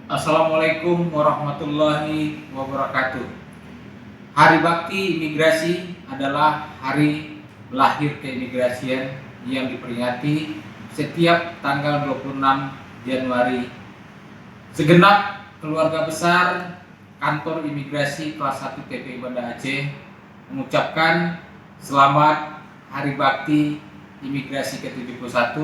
Assalamualaikum warahmatullahi wabarakatuh. Hari Bakti Imigrasi adalah hari lahir keimigrasian yang diperingati setiap tanggal 26 Januari. Segenap keluarga besar kantor imigrasi kelas 1 TPI Banda Aceh mengucapkan selamat Hari Bakti Imigrasi ke-71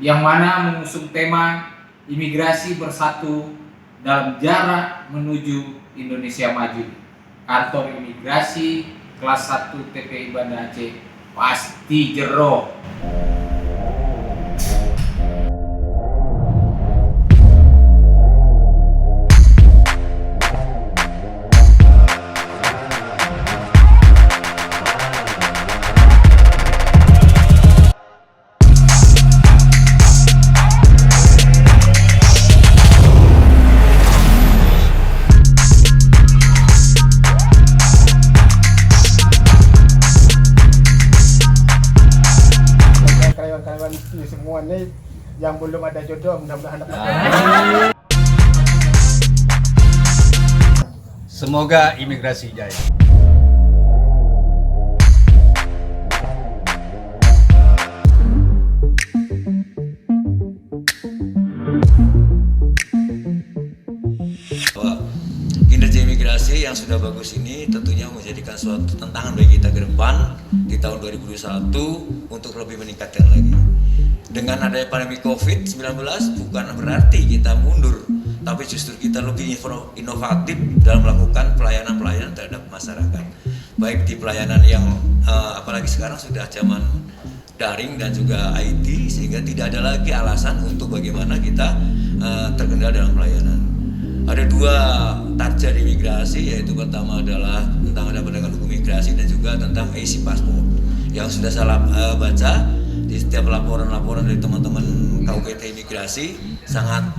yang mana mengusung tema Imigrasi Bersatu dalam Jarak Menuju Indonesia Maju. Kantor imigrasi kelas 1 TPI Banda Aceh pasti jero. Semua nih yang belum ada jodoh mudah-mudahan dapat. Semoga imigrasi jaya. Kinerja imigrasi yang sudah bagus ini tentunya menjadikan suatu tantangan bagi kita ke depan di tahun 2021 untuk lebih meningkatkan lagi. Dengan adanya pandemi COVID-19 bukan berarti kita mundur, tapi justru kita lebih inovatif dalam melakukan pelayanan-pelayanan terhadap masyarakat. Baik di pelayanan yang apalagi sekarang sudah zaman daring dan juga IT, sehingga tidak ada lagi alasan untuk bagaimana kita terkendala dalam pelayanan. Ada dua target imigrasi, yaitu pertama adalah tentang ada penegakan hukum imigrasi dan juga tentang AC Passport yang sudah saya baca. Di setiap laporan-laporan dari teman-teman KUPT imigrasi sangat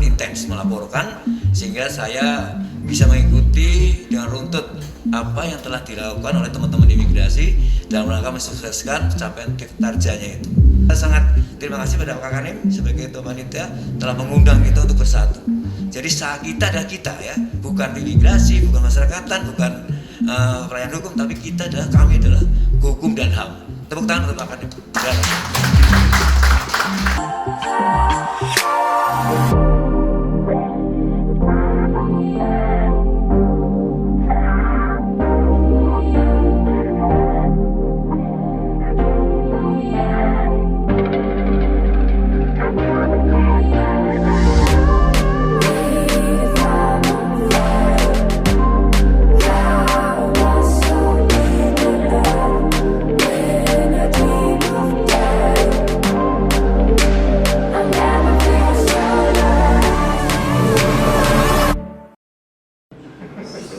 intens melaporkan, sehingga saya bisa mengikuti dengan runtut apa yang telah dilakukan oleh teman-teman imigrasi dalam rangka mensukseskan pencapaian targetnya itu. Saya sangat terima kasih pada Pak Karim sebagai Ketua Panitia telah mengundang kita untuk bersatu. Jadi kita adalah kita ya, bukan imigrasi, bukan masyarakatan, bukan pelayanan hukum, tapi kami adalah hukum dan HAM. Tepuk tangan untuk Pak Karim.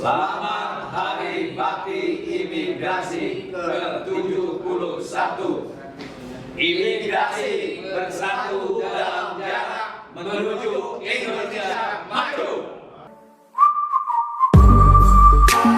Selamat Hari Bakti Imigrasi ke-71. Imigrasi bersatu dalam